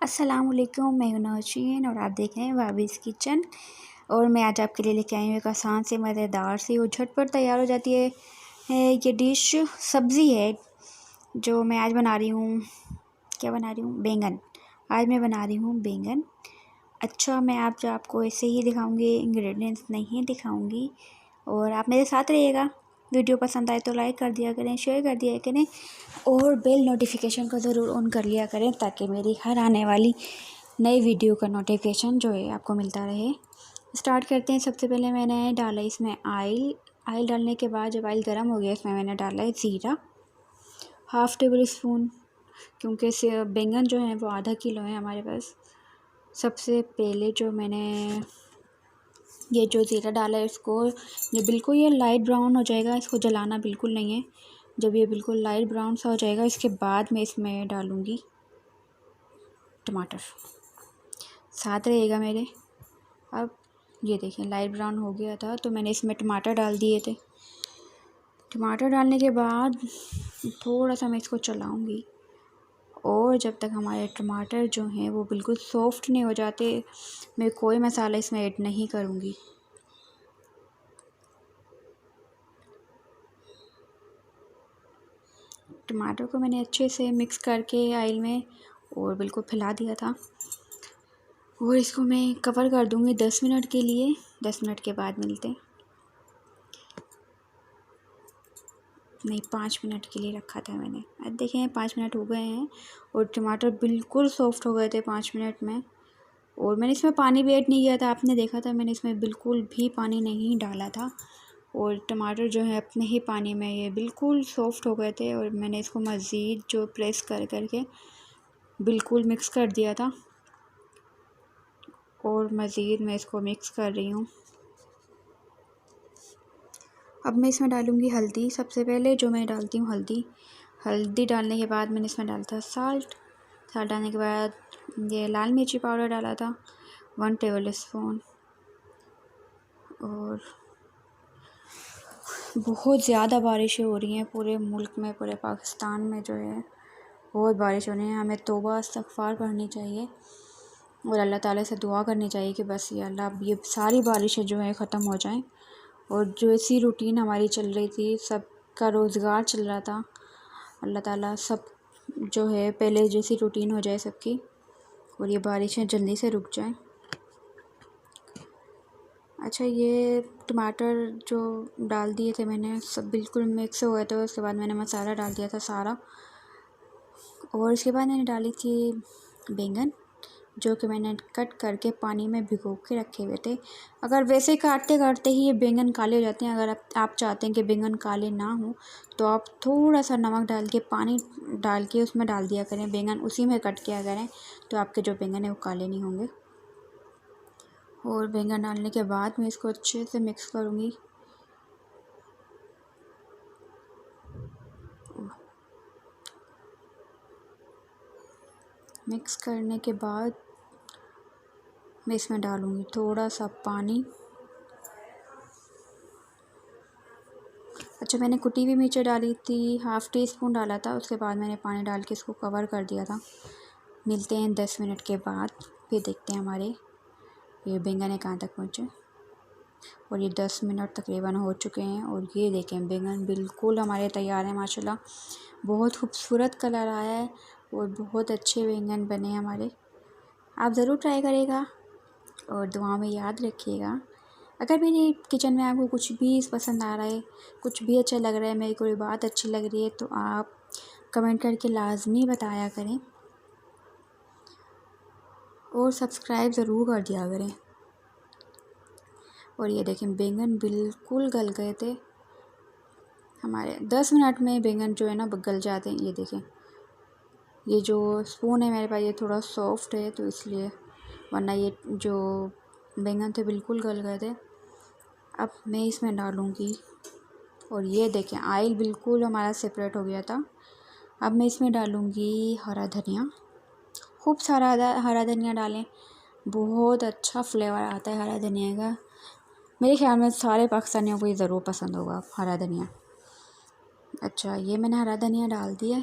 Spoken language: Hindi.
अस्सलाम वालेकुम, मैं हूं नौशीन और आप देख रहे हैं भाभीज़ किचन। और मैं आज आपके लिए लेके आई हूँ एक आसान से मज़ेदार सी और झटपट तैयार हो जाती है ये डिश। सब्ज़ी है जो मैं आज बना रही हूँ। क्या बना रही हूँ? बैंगन। आज मैं बना रही हूँ बैंगन। अच्छा, मैं आपको ऐसे ही दिखाऊंगी, इंग्रेडिएंट्स नहीं दिखाऊंगी। और आप मेरे साथ रहिएगा। वीडियो पसंद आए तो लाइक कर दिया करें, शेयर कर दिया करें और बेल नोटिफिकेशन को ज़रूर ऑन कर लिया करें ताकि मेरी हर आने वाली नई वीडियो का नोटिफिकेशन जो है आपको मिलता रहे। स्टार्ट करते हैं। सबसे पहले मैंने डाला इसमें ऑयल डालने के बाद जब ऑयल गर्म हो गया इसमें मैंने डाला है ज़ीरा, 1/2 टेबल स्पून, क्योंकि बैंगन जो है वो आधा किलो है हमारे पास। सबसे पहले जो मैंने ये जो ज़ीरा डाला है इसको जब बिल्कुल ये लाइट ब्राउन हो जाएगा, इसको जलाना बिल्कुल नहीं है। जब ये बिल्कुल लाइट ब्राउन सा हो जाएगा इसके बाद मैं इसमें डालूँगी टमाटर। साथ रहेगा मेरे। अब ये देखें लाइट ब्राउन हो गया था तो मैंने इसमें टमाटर डाल दिए थे। टमाटर डालने के बाद थोड़ा सा मैं इसको चलाऊँगी और जब तक हमारे टमाटर जो हैं वो बिल्कुल सॉफ्ट नहीं हो जाते मैं कोई मसाला इसमें ऐड नहीं करूँगी। टमाटर को मैंने अच्छे से मिक्स करके ऑयल में और बिल्कुल फैला दिया था और इसको मैं कवर कर दूँगी 10 मिनट के लिए। 10 मिनट के बाद मिलते हैं। नहीं, 5 मिनट के लिए रखा था मैंने। अब देखें 5 मिनट हो गए हैं और टमाटर बिल्कुल सॉफ्ट हो गए थे 5 मिनट में। और मैंने इसमें पानी भी ऐड नहीं किया था, आपने देखा था मैंने इसमें बिल्कुल भी पानी नहीं डाला था। और टमाटर जो है अपने ही पानी में ये बिल्कुल सॉफ्ट हो गए थे और मैंने इसको मज़ीद जो प्रेस कर के बिल्कुल मिक्स कर दिया था और मज़ीद मैं इसको मिक्स कर रही हूँ। अब मैं इसमें डालूँगी हल्दी। सबसे पहले जो मैं डालती हूँ हल्दी डालने के बाद मैंने इसमें डाला था साल्ट डालने के बाद ये लाल मिर्ची पाउडर डाला था 1 टेबल स्पून। और बहुत ज़्यादा बारिशें हो रही हैं पूरे मुल्क में, पूरे पाकिस्तान में जो है बहुत बारिश हो रही है। हमें तौबा इस्तग़फ़ार करनी चाहिए और अल्लाह ताला से दुआ करनी चाहिए कि बस ये अल्लाह ये सारी बारिशें जो है ख़त्म हो जाएं। और जो ऐसी रूटीन हमारी चल रही थी, सबका रोज़गार चल रहा था, अल्लाह ताला सब जो है पहले जैसी रूटीन हो जाए सबकी और ये बारिशें जल्दी से रुक जाएं। अच्छा, ये टमाटर जो डाल दिए थे मैंने सब बिल्कुल मिक्स हो गए थे। उसके बाद मैंने मसाला डाल दिया था सारा और इसके बाद मैंने डाली थी बैंगन जो कि मैंने कट करके पानी में भिगो के रखे हुए थे। अगर वैसे काटते काटते ही ये बैंगन काले हो जाते हैं, अगर आप चाहते हैं कि बैंगन काले ना हो तो आप थोड़ा सा नमक डाल के पानी डाल के उसमें डाल दिया करें, बैंगन उसी में कट किया करें तो आपके जो बैंगन है वो काले नहीं होंगे। और बैंगन डालने के बाद मैं इसको अच्छे से मिक्स करूँगी। मिक्स करने के बाद मैं इसमें डालूँगी थोड़ा सा पानी। अच्छा, मैंने कुटी हुई मिर्च डाली थी, 1/2 टीस्पून डाला था। उसके बाद मैंने पानी डाल के इसको कवर कर दिया था। मिलते हैं 10 मिनट के बाद, फिर देखते हैं हमारे ये बैंगन है कहाँ तक पहुँचे। और ये 10 मिनट तकरीबन हो चुके हैं और ये देखें बैंगन बिल्कुल हमारे तैयार हैं माशाल्लाह। बहुत खूबसूरत कलर आया है और बहुत अच्छे बैंगन बने हमारे। आप ज़रूर ट्राई करिएगा और दुआ में याद रखिएगा। अगर मेरी किचन में आपको कुछ भी पसंद आ रहा है, कुछ भी अच्छा लग रहा है, मेरी कोई बात अच्छी लग रही है तो आप कमेंट करके लाजमी बताया करें और सब्सक्राइब ज़रूर कर दिया करें। और ये देखें बैंगन बिल्कुल गल गए थे हमारे। 10 मिनट में बैंगन जो है ना गल जाते हैं। ये देखें, ये जो स्पून है मेरे पास ये थोड़ा सॉफ्ट है तो इसलिए, वरना ये जो बैंगन थे बिल्कुल गल गए थे। अब मैं इसमें डालूँगी और ये देखें ऑयल बिल्कुल हमारा सेपरेट हो गया था। अब मैं इसमें डालूँगी हरा धनिया। खूब सारा हरा धनिया डालें, बहुत अच्छा फ्लेवर आता है हरा धनिया का। मेरे ख्याल में सारे पाकिस्तानियों को ये ज़रूर पसंद होगा हरा धनिया। अच्छा, ये मैंने हरा धनिया डाल दिया